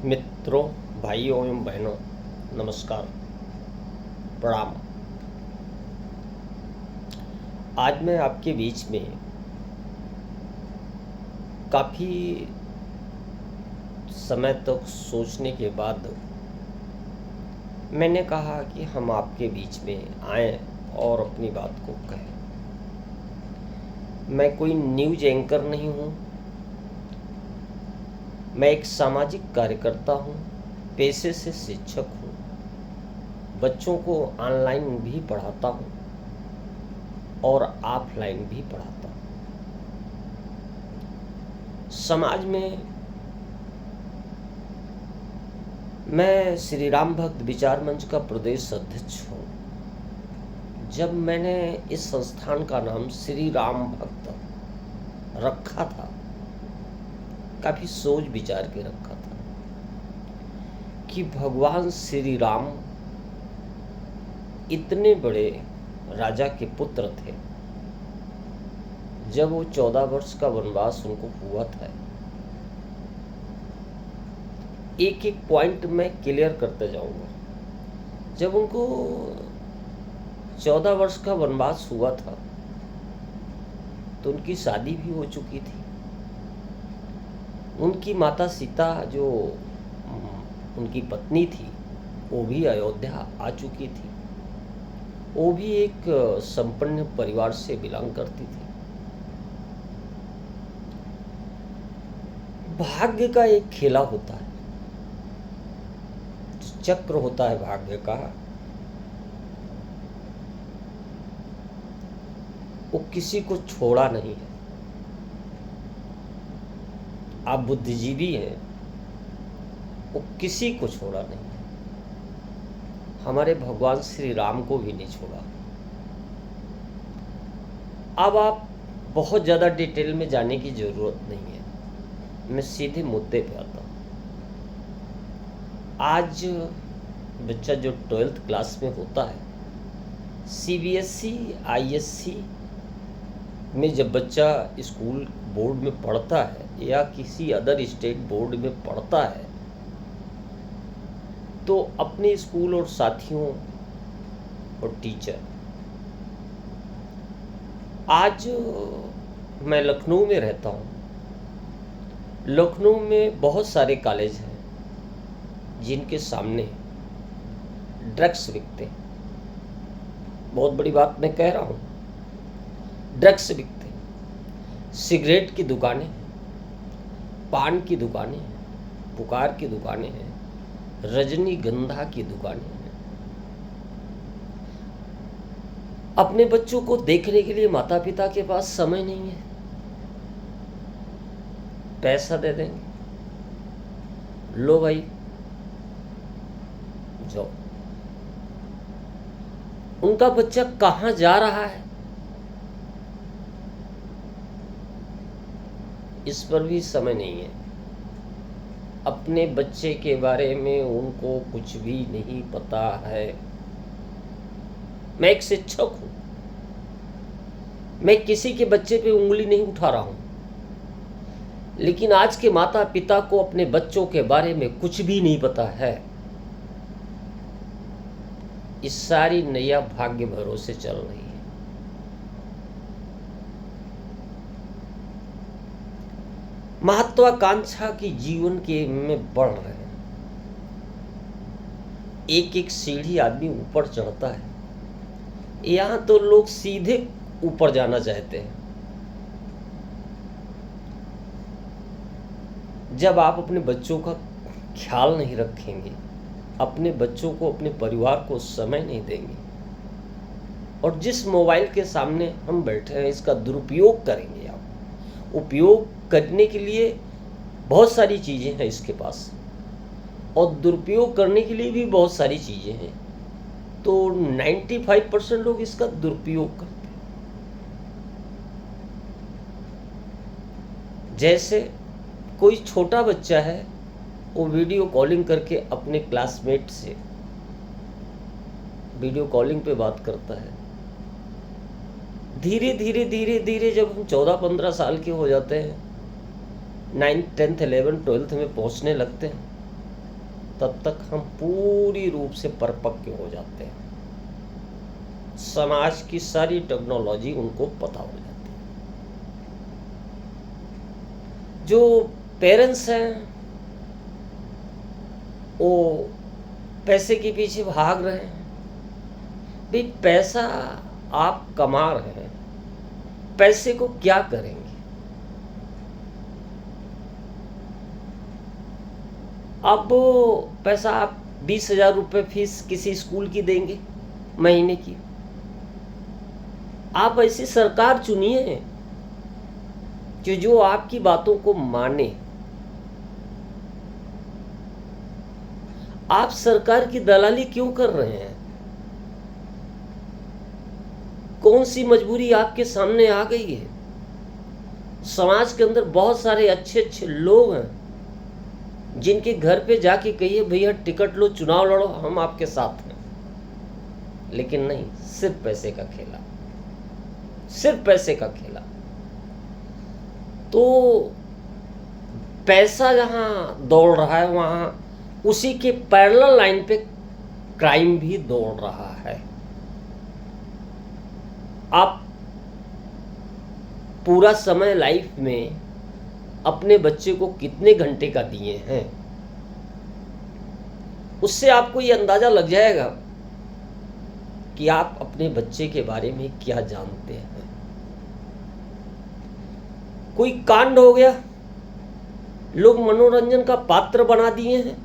मित्रों, भाइयों एवं बहनों, नमस्कार, प्रणाम। आज मैं आपके बीच में काफ़ी समय तक सोचने के बाद मैंने कहा कि हम आपके बीच में आएं और अपनी बात को कहें। मैं कोई न्यूज़ एंकर नहीं हूँ, मैं एक सामाजिक कार्यकर्ता हूँ, पेशे से शिक्षक हूँ, बच्चों को ऑनलाइन भी पढ़ाता हूँ और ऑफलाइन भी पढ़ाता हूँ। समाज में मैं श्री राम भक्त विचार मंच का प्रदेश अध्यक्ष हूँ। जब मैंने इस संस्थान का नाम श्री राम भक्त रखा था, काफ़ी सोच विचार के रखा था कि भगवान श्री राम इतने बड़े राजा के पुत्र थे। जब वो 14 वर्ष का वनवास उनको हुआ था, एक एक पॉइंट में क्लियर करते जाऊंगा। जब उनको 14 वर्ष का वनवास हुआ था तो उनकी शादी भी हो चुकी थी। उनकी माता सीता जो उनकी पत्नी थी वो भी अयोध्या आ चुकी थी। वो भी एक संपन्न परिवार से बिलोंग करती थी। भाग्य का एक खेला होता है, चक्र होता है भाग्य का, वो किसी को छोड़ा नहीं है। आप बुद्धिजीवी हैं, वो किसी को छोड़ा नहीं है। हमारे भगवान श्री राम को भी नहीं छोड़ा। अब आप बहुत ज़्यादा डिटेल में जाने की ज़रूरत नहीं है, मैं सीधे मुद्दे पे आता हूँ। आज बच्चा जो 12th क्लास में होता है, CBSE ISC में जब बच्चा स्कूल बोर्ड में पढ़ता है या किसी अदर स्टेट बोर्ड में पढ़ता है, तो अपने स्कूल और साथियों और टीचर, आज मैं लखनऊ में रहता हूँ। लखनऊ में बहुत सारे कॉलेज हैं जिनके सामने ड्रग्स बिकते हैं। बहुत बड़ी बात मैं कह रहा हूँ, ड्रग्स बिकते हैं। सिगरेट की दुकानें हैं, पान की दुकानें हैं, पुकार की दुकानें हैं, रजनीगंधा की दुकानें हैं। अपने बच्चों को देखने के लिए माता पिता के पास समय नहीं है, पैसा दे देंगे, लो भाई जाओ। उनका बच्चा कहाँ जा रहा है इस पर भी समय नहीं है। अपने बच्चे के बारे में उनको कुछ भी नहीं पता है। मैं एक शिक्षक हूं, मैं किसी के बच्चे पे उंगली नहीं उठा रहा हूं, लेकिन आज के माता पिता को अपने बच्चों के बारे में कुछ भी नहीं पता है। इस सारी नैया भाग्य भरोसे चल रही है। महत्वाकांक्षा की जीवन के में बढ़ रहे हैं। एक एक सीढ़ी आदमी ऊपर चढ़ता है, यहां तो लोग सीधे ऊपर जाना चाहते हैं। जब आप अपने बच्चों का ख्याल नहीं रखेंगे, अपने बच्चों को, अपने परिवार को समय नहीं देंगे, और जिस मोबाइल के सामने हम बैठे हैं इसका दुरुपयोग करेंगे, आप उपयोग करने के लिए बहुत सारी चीज़ें हैं इसके पास, और दुरुपयोग करने के लिए भी बहुत सारी चीज़ें हैं, तो 95% लोग इसका दुरुपयोग करते हैं। जैसे कोई छोटा बच्चा है, वो वीडियो कॉलिंग करके अपने क्लासमेट से वीडियो कॉलिंग पे बात करता है। धीरे धीरे धीरे धीरे जब हम 14-15 साल के हो जाते हैं, 9th 10th 11th 12th में पहुंचने लगते हैं, तब तक हम पूरी रूप से परिपक्व हो जाते हैं। समाज की सारी टेक्नोलॉजी उनको पता हो जाती है। जो पेरेंट्स हैं वो पैसे के पीछे भाग रहे हैं। भाई पैसा आप कमा रहे हैं, पैसे को क्या करेंगे? अब पैसा आप 20,000 रुपये फीस किसी स्कूल की देंगे महीने की। आप ऐसी सरकार चुनिए कि जो आपकी बातों को माने। आप सरकार की दलाली क्यों कर रहे हैं? कौन सी मजबूरी आपके सामने आ गई है? समाज के अंदर बहुत सारे अच्छे अच्छे लोग हैं जिनके घर पे जाके कहिए भैया टिकट लो, चुनाव लड़ो, हम आपके साथ हैं। लेकिन नहीं, सिर्फ पैसे का खेला, सिर्फ पैसे का खेला। तो पैसा जहां दौड़ रहा है वहां उसी के पैरेलल लाइन पे क्राइम भी दौड़ रहा है। आप पूरा समय लाइफ में अपने बच्चे को कितने घंटे का दिए हैं, उससे आपको ये अंदाजा लग जाएगा कि आप अपने बच्चे के बारे में क्या जानते हैं। कोई कांड हो गया, लोग मनोरंजन का पात्र बना दिए हैं,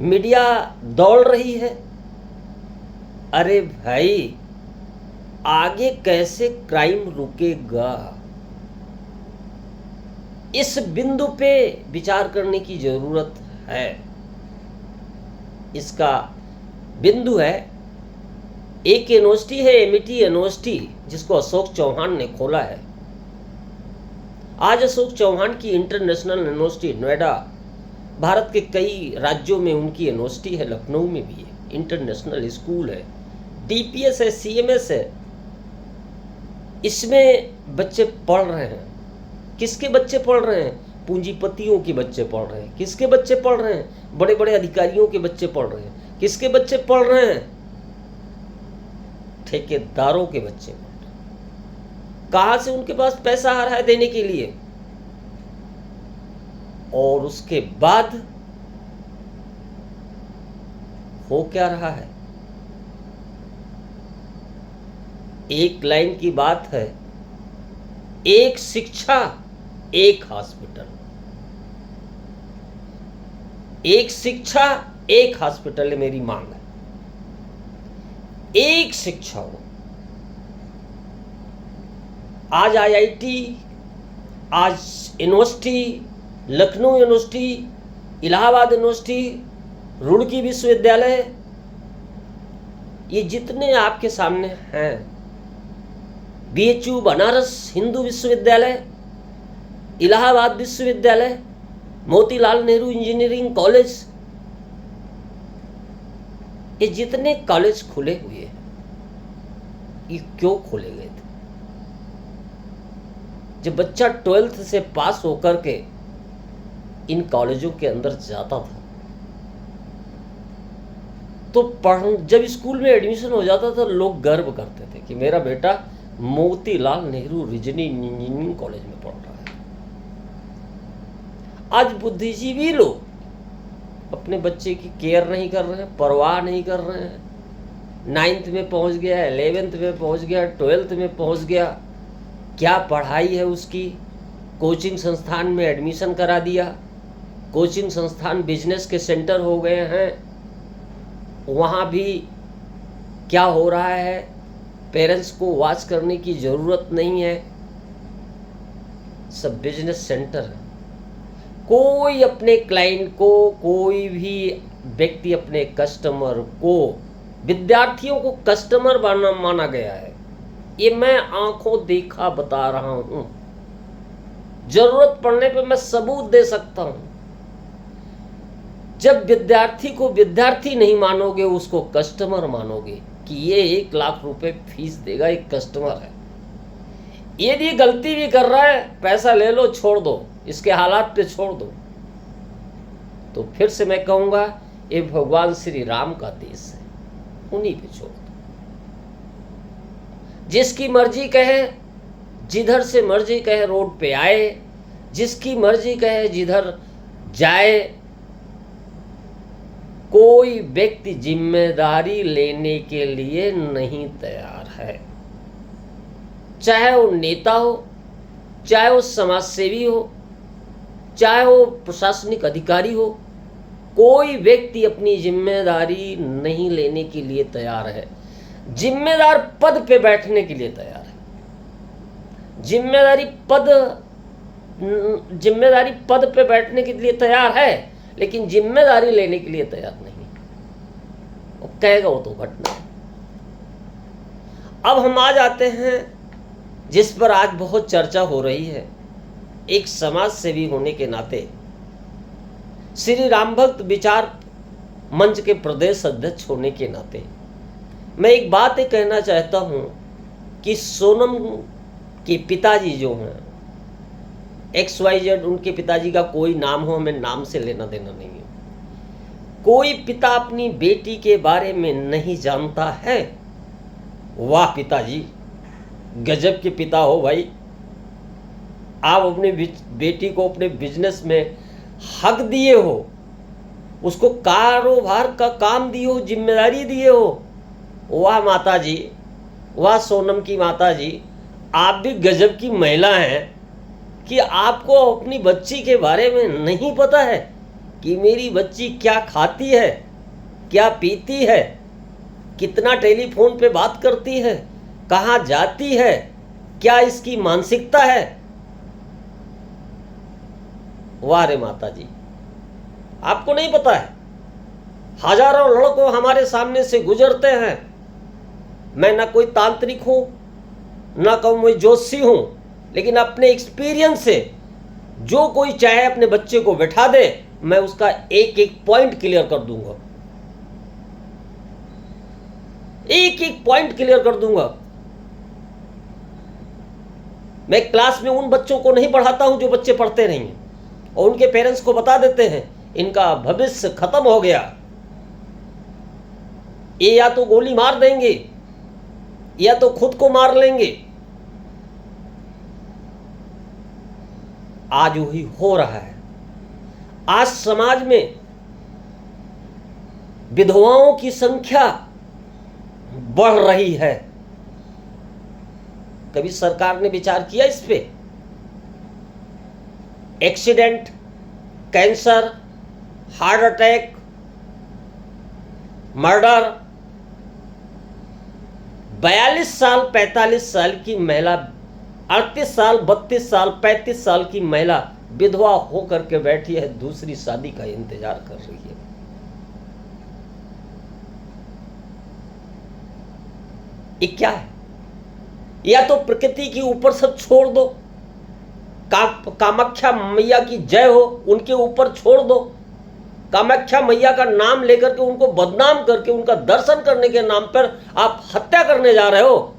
मीडिया दौड़ रही है। अरे भाई, आगे कैसे क्राइम रुकेगा, इस बिंदु पे विचार करने की जरूरत है। इसका बिंदु है, एक यूनिवर्सिटी है एमिटी यूनिवर्सिटी, जिसको अशोक चौहान ने खोला है। आज अशोक चौहान की इंटरनेशनल यूनिवर्सिटी नोएडा, भारत के कई राज्यों में उनकी यूनिवर्सिटी है, लखनऊ में भी है, इंटरनेशनल स्कूल है, डीपीएस है, सीएमएस है। इसमें बच्चे पढ़ रहे हैं। किसके बच्चे पढ़ रहे हैं? पूंजीपतियों के बच्चे पढ़ रहे हैं। किसके बच्चे पढ़ रहे हैं? बड़े बड़े अधिकारियों के बच्चे पढ़ रहे हैं। किसके बच्चे पढ़ रहे हैं? ठेकेदारों के बच्चे पढ़ रहे हैं। कहां से उनके पास पैसा आ रहा है देने के लिए? और उसके बाद हो क्या रहा है? एक लाइन की बात है, एक शिक्षा एक हॉस्पिटल। एक शिक्षा एक हॉस्पिटल है मेरी मांग है। एक शिक्षा हो। आज आईआईटी, आज university, Lucknow university, Allahabad university, Roorkee विश्वविद्यालय, ये जितने आपके सामने हैं, बीएचयू बनारस हिंदू विश्वविद्यालय, इलाहाबाद विश्वविद्यालय, मोतीलाल नेहरू इंजीनियरिंग कॉलेज, ये जितने कॉलेज खुले हुए हैं, ये क्यों खोले गए थे? जब बच्चा 12th से पास होकर के इन कॉलेजों के अंदर जाता था तो जब स्कूल में एडमिशन हो जाता था, लोग गर्व करते थे कि मेरा बेटा Motilal Nehru reasoning engineering college में पढ़ रहा है। आज बुद्धिजीवी लोग अपने बच्चे की केयर नहीं कर रहे हैं, परवाह नहीं कर रहे हैं। 9th में पहुंच गया, 11th में पहुंच गया, 12th में पहुंच गया, क्या पढ़ाई है उसकी, कोचिंग संस्थान में एडमिशन करा दिया। कोचिंग संस्थान बिजनेस के सेंटर हो गए हैं। वहाँ भी क्या हो रहा है, पेरेंट्स को वॉच करने की ज़रूरत नहीं है, सब बिजनेस सेंटर है। कोई अपने क्लाइंट को, कोई भी व्यक्ति अपने कस्टमर को, विद्यार्थियों को कस्टमर माना गया है। ये मैं आंखों देखा बता रहा हूं। जरूरत पड़ने पे मैं सबूत दे सकता हूं। जब विद्यार्थी को विद्यार्थी नहीं मानोगे, उसको कस्टमर मानोगे कि ये 1 लाख रुपए फीस देगा, एक कस्टमर है। यदि गलती भी कर रहा है, पैसा ले लो, छोड़ दो, इसके हालात पे छोड़ दो। तो फिर से मैं कहूँगा ये भगवान श्री राम का देश है, उन्हीं पे छोड़ दो। जिसकी मर्जी कहे जिधर से मर्जी कहे रोड पे आए, जिसकी मर्जी कहे जिधर जाए, कोई व्यक्ति जिम्मेदारी लेने के लिए नहीं तैयार है। चाहे वो नेता हो, चाहे वो समाजसेवी हो, चाहे वो प्रशासनिक अधिकारी हो, कोई व्यक्ति अपनी जिम्मेदारी नहीं लेने के लिए तैयार है। जिम्मेदार पद पे बैठने के लिए तैयार है, जिम्मेदारी पद पे बैठने के लिए तैयार है, लेकिन जिम्मेदारी लेने के लिए तैयार नहीं। वो कहेगा वो तो घटना है। अब हम आ जाते हैं जिस पर आज बहुत चर्चा हो रही है, एक समाज सेवी होने के नाते, श्री राम भक्त विचार मंच के प्रदेश अध्यक्ष होने के नाते मैं एक बात कहना चाहता हूं कि सोनम के पिताजी जो हैं XYZ, उनके पिताजी का कोई नाम हो, हमें नाम से लेना देना नहीं है। कोई पिता अपनी बेटी के बारे में नहीं जानता है? वाह पिताजी, गजब के पिता हो भाई। आप अपने बेटी को अपने बिजनेस में हक दिए हो, उसको कारोबार का काम दिए हो, जिम्मेदारी दिए हो। वाह माता जी, वाह सोनम की माता जी, आप भी गजब की महिला हैं कि आपको अपनी बच्ची के बारे में नहीं पता है कि मेरी बच्ची क्या खाती है, क्या पीती है, कितना टेलीफोन पे बात करती है, कहाँ जाती है, क्या इसकी मानसिकता है। वाह रे माता जी, आपको नहीं पता है। हजारों लड़कों हमारे सामने से गुजरते हैं। मैं ना कोई तांत्रिक हूं, ना कोई जोशी हूं, लेकिन अपने एक्सपीरियंस से जो कोई चाहे अपने बच्चे को बैठा दे, मैं उसका एक एक पॉइंट क्लियर कर दूंगा, एक एक पॉइंट क्लियर कर दूंगा। मैं क्लास में उन बच्चों को नहीं पढ़ाता हूं जो बच्चे पढ़ते नहीं हैं, और उनके पेरेंट्स को बता देते हैं इनका भविष्य खत्म हो गया, ये या तो गोली मार देंगे या तो खुद को मार लेंगे। आज वही हो रहा है। आज समाज में विधवाओं की संख्या बढ़ रही है। कभी सरकार ने विचार किया इस पे? Accident, cancer, heart attack, murder, 42 साल 45 साल की महिला, 38 साल 32 साल 35 साल की महिला विधवा होकर के बैठी है, दूसरी शादी का इंतजार कर रही है। ये क्या है? या तो प्रकृति के ऊपर सब छोड़ दो, कामाख्या मैया की जय हो, उनके ऊपर छोड़ दो। कामाख्या मैया का नाम लेकर के उनको बदनाम करके उनका दर्शन करने के नाम पर आप हत्या करने जा रहे हो,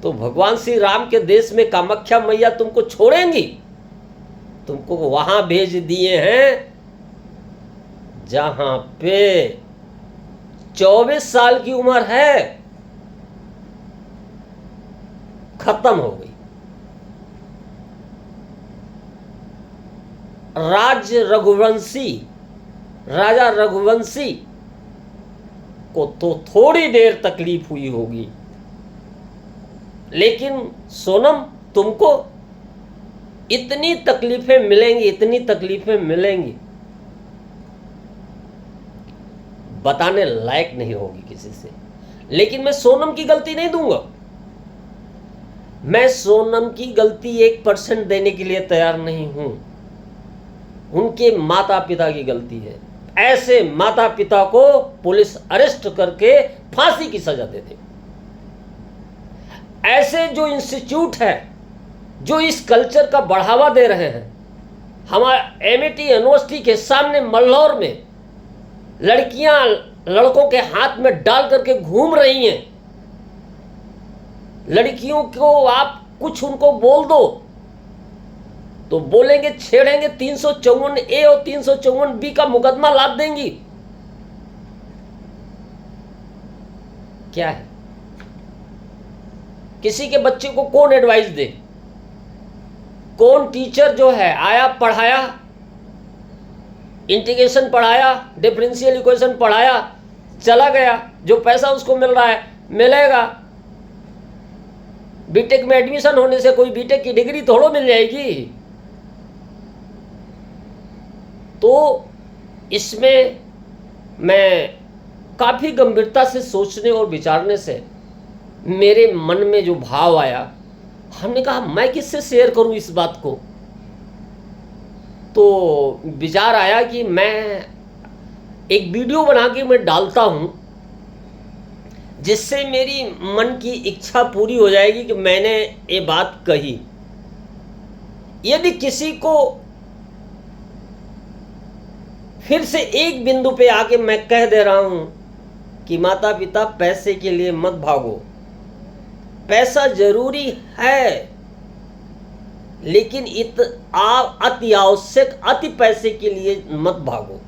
तो भगवान श्री राम के देश में कामाख्या मैया तुमको छोड़ेंगी? तुमको वहां भेज दिए हैं जहां पे 24 साल की उम्र है, खत्म हो गई। राजा रघुवंशी को तो थोड़ी देर तकलीफ हुई होगी, लेकिन सोनम तुमको इतनी तकलीफें मिलेंगी, इतनी तकलीफें मिलेंगी, बताने लायक नहीं होगी किसी से। लेकिन मैं सोनम की गलती नहीं दूंगा। मैं सोनम की गलती 1% देने के लिए तैयार नहीं हूं। उनके माता पिता की गलती है। ऐसे माता पिता को पुलिस अरेस्ट करके फांसी की सजा दे दे। ऐसे जो इंस्टीट्यूट है जो इस कल्चर का बढ़ावा दे रहे हैं, हमारे एमआईटी यूनिवर्सिटी के सामने मल्हौर में लड़कियां लड़कों के हाथ में डाल करके घूम रही हैं। लड़कियों को आप कुछ उनको बोल दो तो बोलेंगे, छेड़ेंगे, 354A और 354B का मुकदमा लाद देंगी। क्या है? किसी के बच्चे को कौन एडवाइस दे? कौन टीचर जो है आया, पढ़ाया, इंटीग्रेशन पढ़ाया, डिफरेंशियल इक्वेशन पढ़ाया, चला गया, जो पैसा उसको मिल रहा है मिलेगा। बीटेक में एडमिशन होने से कोई बीटेक की डिग्री थोड़ो मिल जाएगी। तो इसमें मैं काफ़ी गंभीरता से सोचने और विचारने से मेरे मन में जो भाव आया, हमने कहा मैं किससे शेयर करूं इस बात को। तो विचार आया कि मैं एक वीडियो बना के मैं डालता हूं, जिससे मेरी मन की इच्छा पूरी हो जाएगी कि मैंने ये बात कही। यदि किसी को फिर से एक बिंदु पे आके मैं कह दे रहा हूं कि माता पिता पैसे के लिए मत भागो, पैसा जरूरी है, लेकिन अति आवश्यक अति पैसे के लिए मत भागो।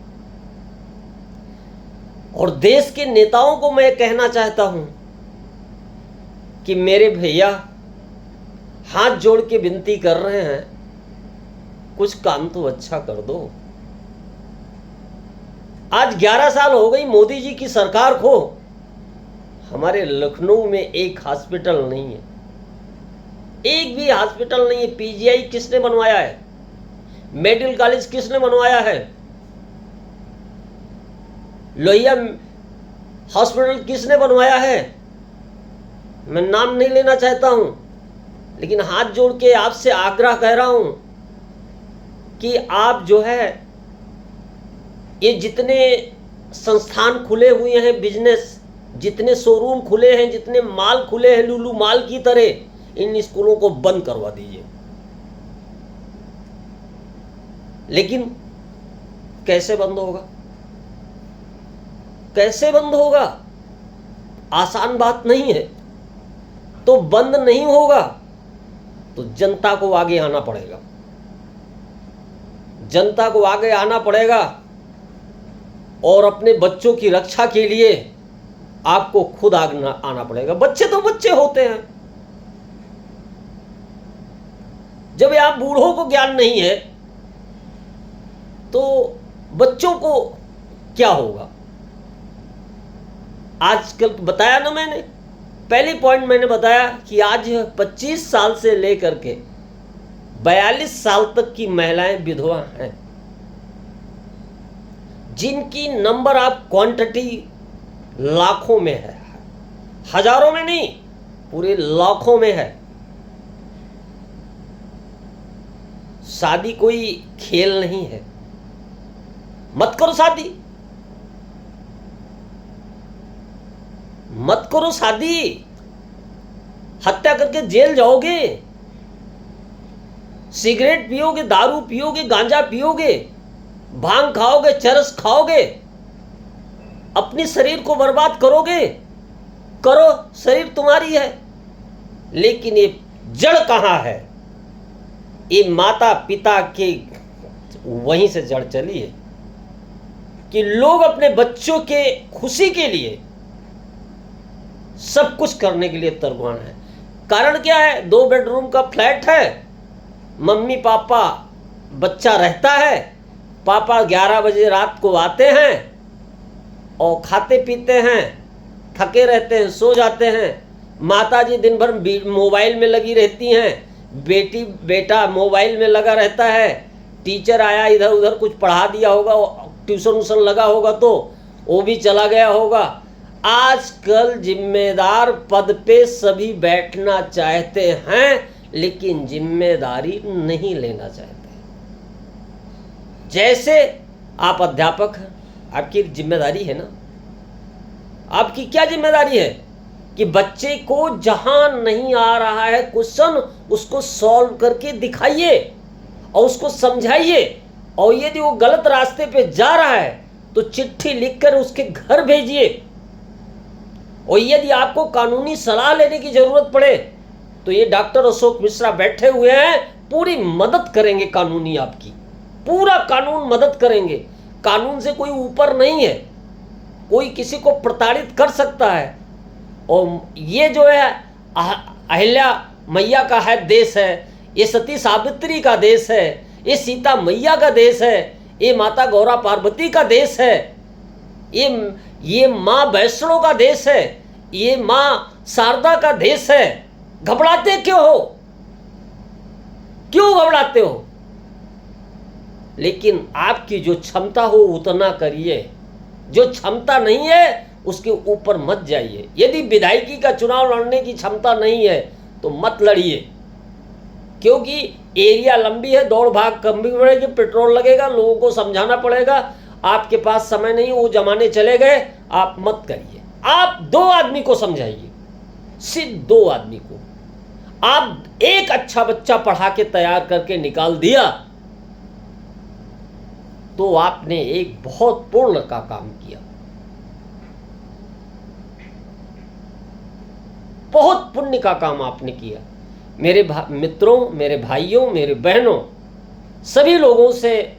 और देश के नेताओं को मैं कहना चाहता हूं कि मेरे भैया, हाथ जोड़ के विनती कर रहे हैं, कुछ काम तो अच्छा कर दो। आज 11 साल हो गई मोदी जी की सरकार को, हमारे लखनऊ में एक हॉस्पिटल नहीं है, एक भी हॉस्पिटल नहीं है। पीजीआई किसने बनवाया है? मेडिकल कॉलेज किसने बनवाया है? लोहिया हॉस्पिटल किसने बनवाया है? मैं नाम नहीं लेना चाहता हूं, लेकिन हाथ जोड़ के आपसे आग्रह कह रहा हूं कि आप जो है, ये जितने संस्थान खुले हुए हैं, बिजनेस, जितने शोरूम खुले हैं, जितने माल खुले हैं लुलु माल की तरह, इन स्कूलों को बंद करवा दीजिए। लेकिन कैसे बंद होगा? कैसे बंद होगा? आसान बात नहीं है। तो बंद नहीं होगा तो जनता को आगे आना पड़ेगा, जनता को आगे आना पड़ेगा, और अपने बच्चों की रक्षा के लिए आपको खुद आना पड़ेगा। बच्चे तो बच्चे होते हैं। जब आप बूढ़ों को ज्ञान नहीं है तो बच्चों को क्या होगा? आजकल बताया ना मैंने, पहली पॉइंट मैंने बताया कि आज 25 साल से लेकर के 42 साल तक की महिलाएं विधवा हैं, जिनकी नंबर आप क्वांटिटी लाखों में है, हजारों में नहीं, पूरे लाखों में है। शादी कोई खेल नहीं है। मत करो शादी, मत करो शादी, हत्या करके जेल जाओगे। सिगरेट पियोगे, दारू पियोगे, गांजा पियोगे, भांग खाओगे, चरस खाओगे, अपने शरीर को बर्बाद करोगे। करो, शरीर तुम्हारी है, लेकिन ये जड़ कहां है? ये माता पिता के वहीं से जड़ चली है कि लोग अपने बच्चों के खुशी के लिए सब कुछ करने के लिए तैयार है। कारण क्या है? 2 बेडरूम का फ्लैट है, मम्मी पापा, बच्चा रहता है, पापा 11 बजे रात को आते हैं और खाते पीते हैं, थके रहते हैं, सो जाते हैं। माता जी दिन भर मोबाइल में लगी रहती हैं, बेटा मोबाइल में लगा रहता है। टीचर आया, इधर उधर कुछ पढ़ा दिया होगा, ट्यूशन व्यूशन लगा होगा तो वो भी चला गया होगा। आजकल जिम्मेदार पद पे सभी बैठना चाहते हैं, लेकिन जिम्मेदारी नहीं लेना चाहते। जैसे आप अध्यापक हैं, आपकी एक जिम्मेदारी है ना। आपकी क्या जिम्मेदारी है कि बच्चे को जहां नहीं आ रहा है क्वेश्चन, उसको सॉल्व करके दिखाइए और उसको समझाइए। और यदि वो गलत रास्ते पे जा रहा है तो चिट्ठी लिखकर उसके घर भेजिए। और यदि आपको कानूनी सलाह लेने की जरूरत पड़े तो ये डॉक्टर अशोक मिश्रा बैठे हुए हैं, पूरी मदद करेंगे, कानूनी आपकी पूरा कानून मदद करेंगे। कानून से कोई ऊपर नहीं है, कोई किसी को प्रताड़ित कर सकता है। और ये जो है अहिल्या मैया का है देश है, ये सती सावित्री का देश है, ये सीता मैया का देश है, ये माता गौरा पार्वती का देश है, ये माँ वैष्णो का देश है, ये माँ शारदा का देश है। घबराते क्यों हो? क्यों घबराते हो? लेकिन आपकी जो क्षमता हो उतना करिए, जो क्षमता नहीं है उसके ऊपर मत जाइए। यदि विधायकी का चुनाव लड़ने की क्षमता नहीं है तो मत लड़िए, क्योंकि एरिया लंबी है, दौड़ भाग कम भी पड़ेगी, पेट्रोल लगेगा, लोगों को समझाना पड़ेगा, आपके पास समय नहीं, वो जमाने चले गए। आप मत करिए। आप 2 आदमी को समझाइए, सिर्फ 2 आदमी को। आप एक अच्छा बच्चा पढ़ा के तैयार करके निकाल दिया तो आपने एक बहुत पूर्ण का काम किया, बहुत पुण्य का काम आपने किया। मेरे मित्रों, मेरे भाइयों, मेरे बहनों, सभी लोगों से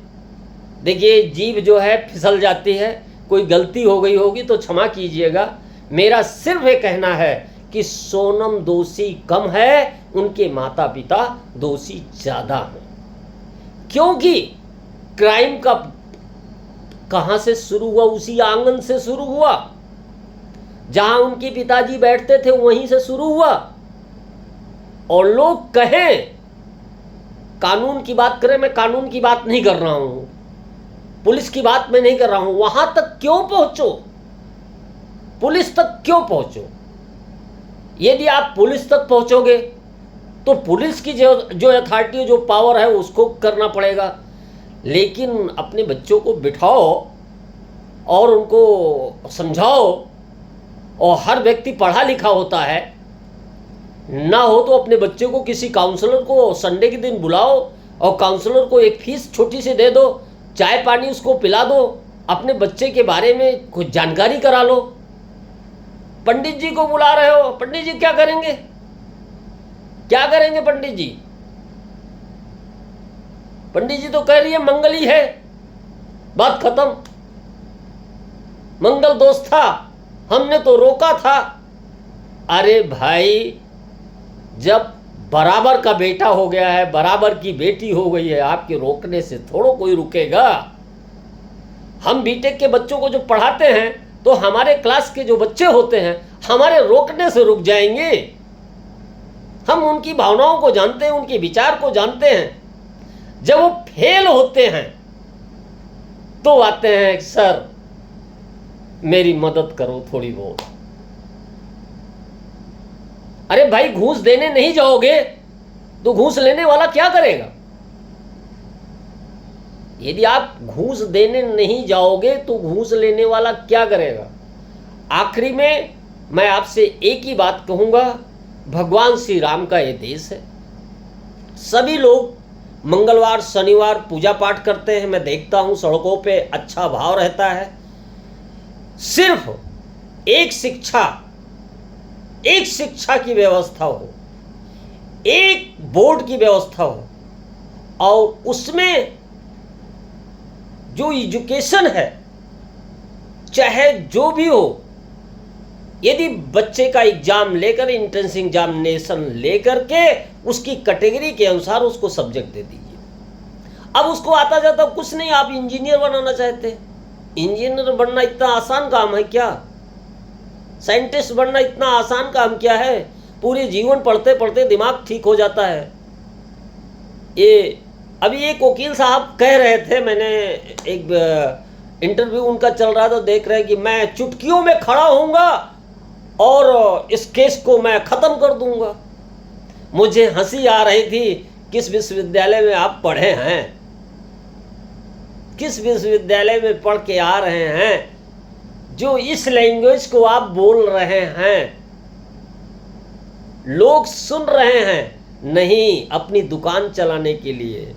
देखिए, जीभ जो है फिसल जाती है, कोई गलती हो गई होगी तो क्षमा कीजिएगा। मेरा सिर्फ ये कहना है कि सोनम दोषी कम है, उनके माता पिता दोषी ज़्यादा हैं। क्योंकि क्राइम का कहाँ से शुरू हुआ? उसी आंगन से शुरू हुआ, जहां उनके पिताजी बैठते थे वहीं से शुरू हुआ। और लोग कहें कानून की बात करें, मैं कानून की बात नहीं कर रहा हूं, पुलिस की बात मैं नहीं कर रहा हूं। वहां तक क्यों पहुंचो? पुलिस तक क्यों पहुंचो? यदि आप पुलिस तक पहुंचोगे तो पुलिस की जो अथॉरिटी, जो पावर है उसको करना पड़ेगा। लेकिन अपने बच्चों को बिठाओ और उनको समझाओ, और हर व्यक्ति पढ़ा लिखा होता है, ना हो तो अपने बच्चे को किसी काउंसलर को संडे के दिन बुलाओ और काउंसलर को एक फीस छोटी सी दे दो, चाय पानी उसको पिला दो, अपने बच्चे के बारे में कुछ जानकारी करा लो। पंडित जी को बुला रहे हो, पंडित जी क्या करेंगे? क्या करेंगे पंडित जी? पंडित जी तो कह रही है मंगल ही है, बात खत्म। मंगल दोष था, हमने तो रोका था। अरे भाई, जब बराबर का बेटा हो गया है, बराबर की बेटी हो गई है, आपके रोकने से थोड़ा कोई रुकेगा। हम बीटेक के बच्चों को जो पढ़ाते हैं तो हमारे क्लास के जो बच्चे होते हैं हमारे रोकने से रुक जाएंगे। हम उनकी भावनाओं को जानते हैं, उनके विचार को जानते हैं। जब वो फेल होते हैं तो आते हैं, सर मेरी मदद करो थोड़ी बहुत। अरे भाई, घूस देने नहीं जाओगे तो घूस लेने वाला क्या करेगा? यदि आप घूस देने नहीं जाओगे तो घूस लेने वाला क्या करेगा? आखिरी में मैं आपसे एक ही बात कहूंगा, भगवान श्री राम का ये देश है। सभी लोग मंगलवार शनिवार पूजा पाठ करते हैं, मैं देखता हूं सड़कों पे अच्छा भाव रहता है। सिर्फ एक शिक्षा की व्यवस्था हो, एक बोर्ड की व्यवस्था हो, और उसमें जो एजुकेशन है, चाहे जो भी हो, यदि बच्चे का एग्जाम लेकर, एंट्रेंस एग्जामिनेशन लेकर के उसकी कैटेगरी के अनुसार उसको सब्जेक्ट दे दीजिए। अब उसको आता जाता कुछ नहीं, आप इंजीनियर बनाना चाहते हैं, इंजीनियर बनना इतना आसान काम है क्या? साइंटिस्ट बनना इतना आसान काम क्या है? पूरे जीवन पढ़ते पढ़ते दिमाग ठीक हो जाता है। ये अभी एक वकील साहब कह रहे थे, मैंने एक इंटरव्यू उनका चल रहा था, देख रहे हैं कि मैं चुटकियों में खड़ा होऊंगा और इस केस को मैं ख़त्म कर दूंगा। मुझे हंसी आ रही थी, किस विश्वविद्यालय में आप पढ़े हैं? किस विश्वविद्यालय में पढ़ के आ रहे हैं जो इस लैंग्वेज को आप बोल रहे हैं? लोग सुन रहे हैं नहीं, अपनी दुकान चलाने के लिए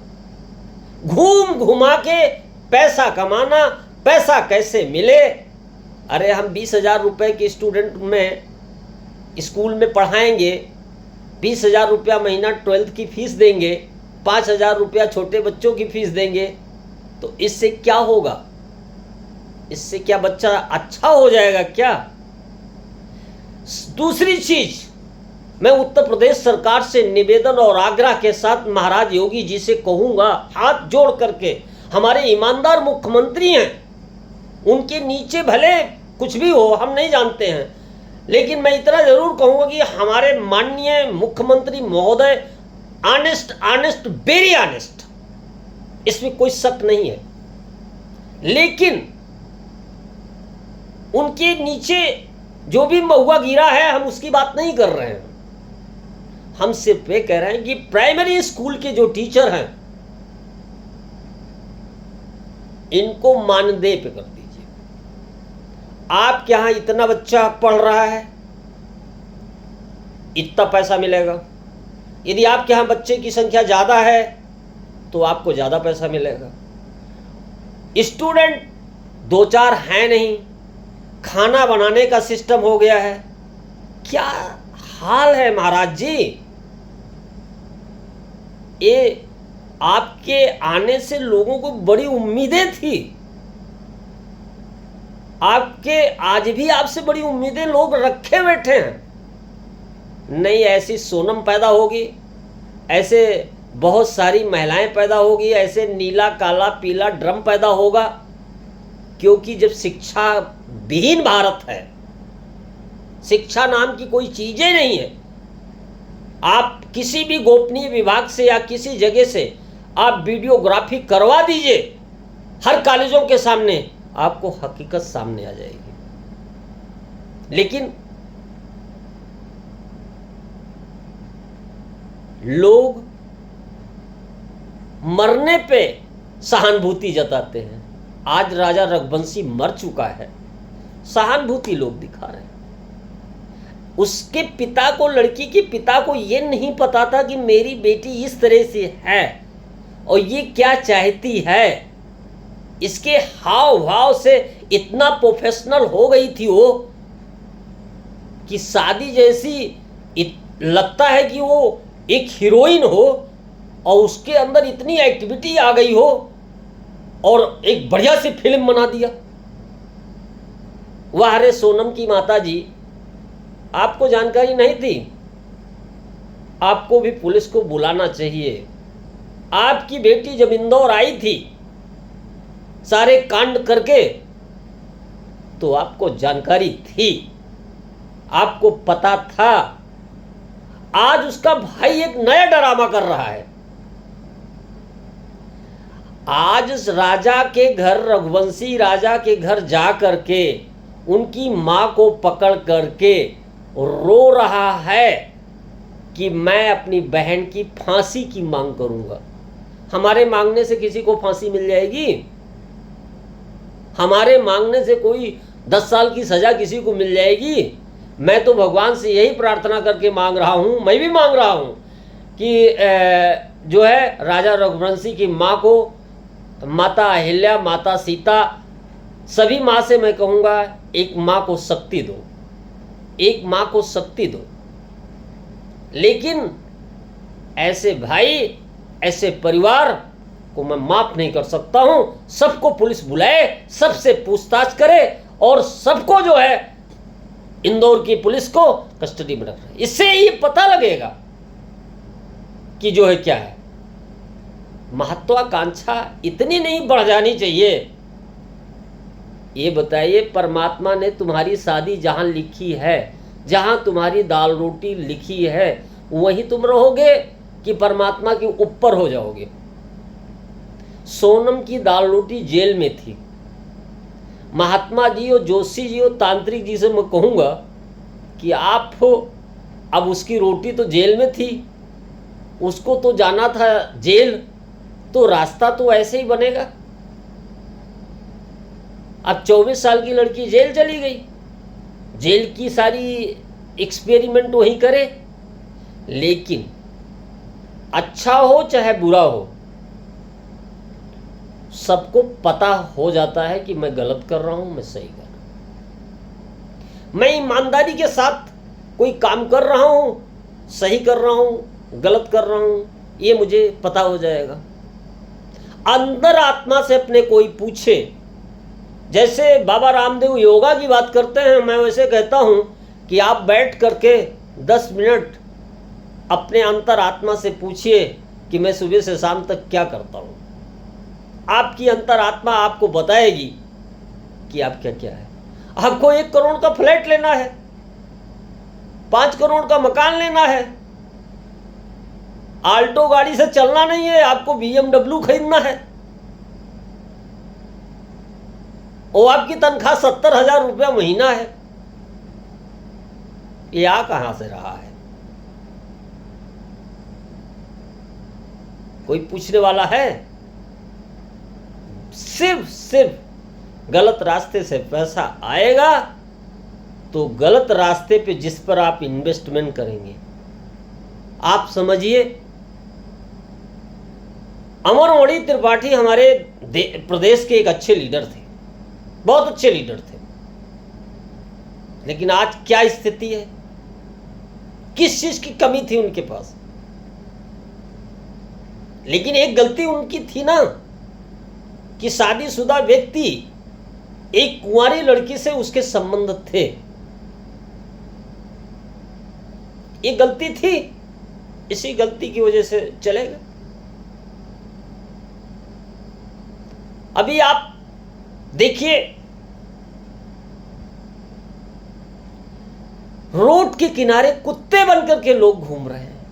घूम घुमा के पैसा कमाना, पैसा कैसे मिले। अरे हम 20,000 रुपये के स्टूडेंट में स्कूल में पढ़ाएंगे, 20,000 रुपया महीना 12th की फीस देंगे, 5,000 रुपया छोटे बच्चों की फीस देंगे तो इससे क्या होगा? इससे क्या बच्चा अच्छा हो जाएगा क्या? दूसरी चीज, मैं उत्तर प्रदेश सरकार से निवेदन और आग्रह के साथ महाराज योगी जी से कहूंगा, हाथ जोड़ करके, हमारे ईमानदार मुख्यमंत्री हैं, उनके नीचे भले कुछ भी हो हम नहीं जानते हैं, लेकिन मैं इतना जरूर कहूंगा कि हमारे माननीय मुख्यमंत्री महोदय ऑनेस्ट, वेरी ऑनेस्ट, इसमें कोई शक नहीं है। लेकिन उनके नीचे जो भी महुआ गिरा है, हम उसकी बात नहीं कर रहे हैं। हम सिर्फ ये कह रहे हैं कि प्राइमरी स्कूल के जो टीचर हैं, इनको मानदेय पे कर दीजिए। आपके यहां इतना बच्चा पढ़ रहा है, इतना पैसा मिलेगा। यदि आपके यहां बच्चे की संख्या ज्यादा है तो आपको ज्यादा पैसा मिलेगा। स्टूडेंट 2-4 हैं नहीं, खाना बनाने का सिस्टम हो गया है। क्या हाल है महाराज जी? ये आपके आने से लोगों को बड़ी उम्मीदें थी, आपके आज भी आपसे बड़ी उम्मीदें लोग रखे बैठे हैं। नहीं, ऐसी सोनम पैदा होगी, ऐसे बहुत सारी महिलाएं पैदा होगी, ऐसे नीला काला पीला ड्रम पैदा होगा, क्योंकि जब शिक्षा विहीन भारत है, शिक्षा नाम की कोई चीजें नहीं है। आप किसी भी गोपनीय विभाग से या किसी जगह से आप वीडियोग्राफी करवा दीजिए, हर कॉलेजों के सामने आपको हकीकत सामने आ जाएगी। लेकिन लोग मरने पे सहानुभूति जताते हैं। आज राजा रघुवंशी मर चुका है, सहानुभूति लोग दिखा रहे हैं। उसके पिता को, लड़की के पिता को यह नहीं पता था कि मेरी बेटी इस तरह से है और ये क्या चाहती है। इसके हाव भाव से इतना प्रोफेशनल हो गई थी वो कि शादी जैसी लगता है कि वो एक हीरोइन हो और उसके अंदर इतनी एक्टिविटी आ गई हो और एक बढ़िया सी फिल्म बना दिया। वाह रे सोनम की माता जी, आपको जानकारी नहीं थी? आपको भी पुलिस को बुलाना चाहिए। आपकी बेटी जब इंदौर आई थी सारे कांड करके, तो आपको जानकारी थी, आपको पता था। आज उसका भाई एक नया ड्रामा कर रहा है। आज उस राजा के घर, रघुवंशी राजा के घर जा करके उनकी मां को पकड़ करके रो रहा है कि मैं अपनी बहन की फांसी की मांग करूंगा। हमारे मांगने से किसी को फांसी मिल जाएगी? हमारे मांगने से कोई 10 साल की सजा किसी को मिल जाएगी? मैं तो भगवान से यही प्रार्थना करके मांग रहा हूं, मैं भी मांग रहा हूं कि जो है राजा रघुवंशी की मां को, माता अहिल्या, माता सीता, सभी माँ से मैं कहूँगा एक माँ को शक्ति दो, एक माँ को शक्ति दो। लेकिन ऐसे भाई, ऐसे परिवार को मैं माफ नहीं कर सकता हूँ। सबको पुलिस बुलाए, सबसे पूछताछ करे और सबको जो है इंदौर की पुलिस को कस्टडी में रखे। इससे ये पता लगेगा कि जो है क्या है। महत्वाकांक्षा इतनी नहीं बढ़ जानी चाहिए। ये बताइए, परमात्मा ने तुम्हारी शादी जहां लिखी है, जहां तुम्हारी दाल रोटी लिखी है, वहीं तुम रहोगे कि परमात्मा के ऊपर हो जाओगे? सोनम की दाल रोटी जेल में थी। महात्मा जी और जोशी जी और तांत्रिक जी से मैं कहूँगा कि आप हो, अब उसकी रोटी तो जेल में थी, उसको तो जाना था जेल, तो रास्ता तो ऐसे ही बनेगा। अब 24 साल की लड़की जेल चली गई, जेल की सारी एक्सपेरिमेंट वहीं करे। लेकिन अच्छा हो चाहे बुरा हो, सबको पता हो जाता है कि मैं गलत कर रहा हूं, मैं सही कर रहा हूं। मैं ईमानदारी के साथ कोई काम कर रहा हूं, सही कर रहा हूं, गलत कर रहा हूं, ये मुझे पता हो जाएगा। अंदर आत्मा से अपने कोई पूछे, जैसे बाबा रामदेव योगा की बात करते हैं, मैं वैसे कहता हूं कि आप बैठ करके 10 मिनट अपने अंतर आत्मा से पूछिए कि मैं सुबह से शाम तक क्या करता हूं। आपकी अंतर आत्मा आपको बताएगी कि आप क्या क्या है। आपको 1 करोड़ का फ्लैट लेना है, 5 करोड़ का मकान लेना है, आल्टो गाड़ी से चलना नहीं है, आपको BMW खरीदना है, और आपकी तनख्वाह 70,000 रुपया महीना है, ये आ कहां से रहा है? कोई पूछने वाला है? सिर्फ गलत रास्ते से पैसा आएगा तो गलत रास्ते पे जिस पर आप इन्वेस्टमेंट करेंगे। आप समझिए, अमरमणि त्रिपाठी हमारे प्रदेश के एक अच्छे लीडर थे, बहुत अच्छे लीडर थे, लेकिन आज क्या स्थिति है? किस चीज की कमी थी उनके पास? लेकिन एक गलती उनकी थी ना कि शादीशुदा व्यक्ति एक कुंवारी लड़की से उसके संबंध थे। ये गलती थी, इसी गलती की वजह से चले गए। अभी आप देखिए, रोड के किनारे कुत्ते बनकर के लोग घूम रहे हैं।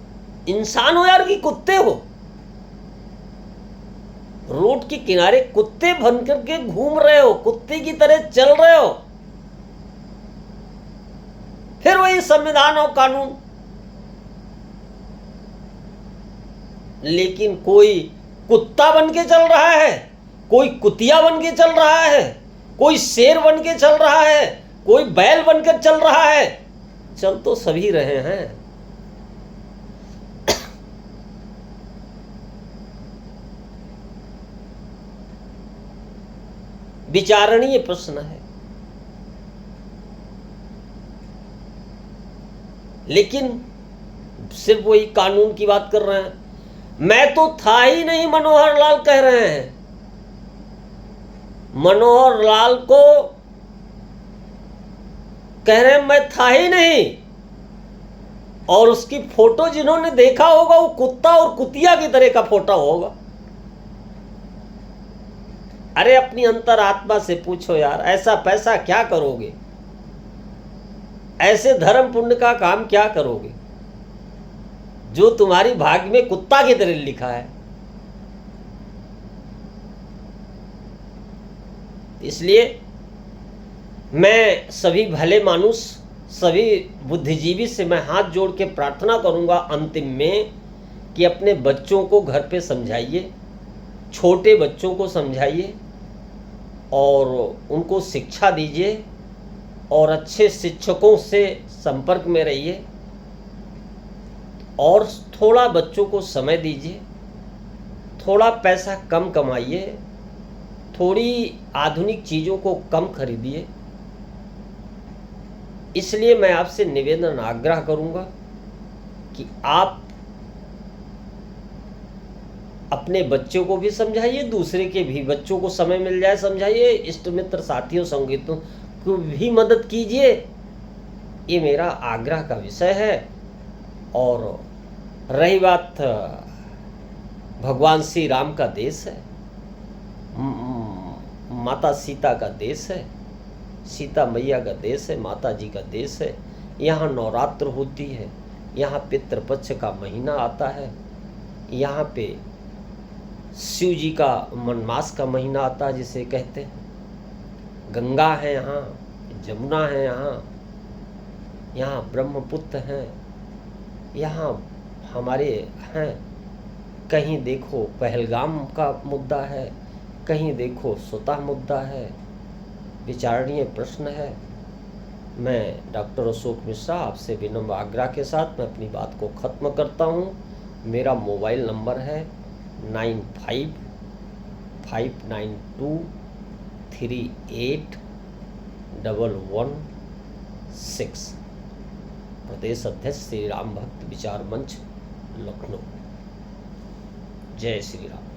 इंसान हो यार कि कुत्ते हो? रोड के किनारे कुत्ते बनकर के घूम रहे हो, कुत्ते की तरह चल रहे हो। फिर वही संविधान और कानून। लेकिन कोई कुत्ता बन के चल रहा है, कोई कुतिया बन के चल रहा है, कोई शेर बन के चल रहा है, कोई बैल बनकर चल रहा है। चल तो सभी रहे हैं। विचारणीय प्रश्न है। लेकिन सिर्फ वही कानून की बात कर रहे हैं। मैं तो था ही नहीं, मनोहर लाल कह रहे हैं। मनोहर लाल को कह रहे हैं मैं था ही नहीं, और उसकी फोटो जिन्होंने देखा होगा वो कुत्ता और कुतिया की तरह का फोटो होगा। अरे अपनी अंतर आत्मा से पूछो यार, ऐसा पैसा क्या करोगे? ऐसे धर्म पुण्य का काम क्या करोगे जो तुम्हारी भाग्य में कुत्ता की तरह लिखा है? इसलिए मैं सभी भले मानुष, सभी बुद्धिजीवी से मैं हाथ जोड़ के प्रार्थना करूंगा अंतिम में कि अपने बच्चों को घर पे समझाइए, छोटे बच्चों को समझाइए और उनको शिक्षा दीजिए, और अच्छे शिक्षकों से संपर्क में रहिए, और थोड़ा बच्चों को समय दीजिए, थोड़ा पैसा कम कमाइए, थोड़ी आधुनिक चीज़ों को कम खरीदिए। इसलिए मैं आपसे निवेदन आग्रह करूंगा कि आप अपने बच्चों को भी समझाइए, दूसरे के भी बच्चों को समय मिल जाए समझाइए, इष्ट मित्र साथियों संगीतों को भी मदद कीजिए। ये मेरा आग्रह का विषय है। और रही बात भगवान श्री राम का देश है, माता सीता का देश है, सीता मैया का देश है, माता जी का देश है। यहाँ नवरात्र होती है, यहाँ पितृपक्ष का महीना आता है, यहाँ पे शिव जी का मनमास का महीना आता है जिसे कहते हैं। गंगा है यहाँ, जमुना है यहाँ ब्रह्मपुत्र हैं, यहाँ हमारे हैं। कहीं देखो पहलगाम का मुद्दा है, कहीं देखो स्वतः मुद्दा है। विचारणीय प्रश्न है। मैं डॉक्टर अशोक मिश्रा आपसे विनम्र आग्रह के साथ मैं अपनी बात को ख़त्म करता हूँ। मेरा मोबाइल नंबर है 9559381116। प्रदेश अध्यक्ष श्री राम भक्त विचार मंच, लखनऊ। जय श्री राम।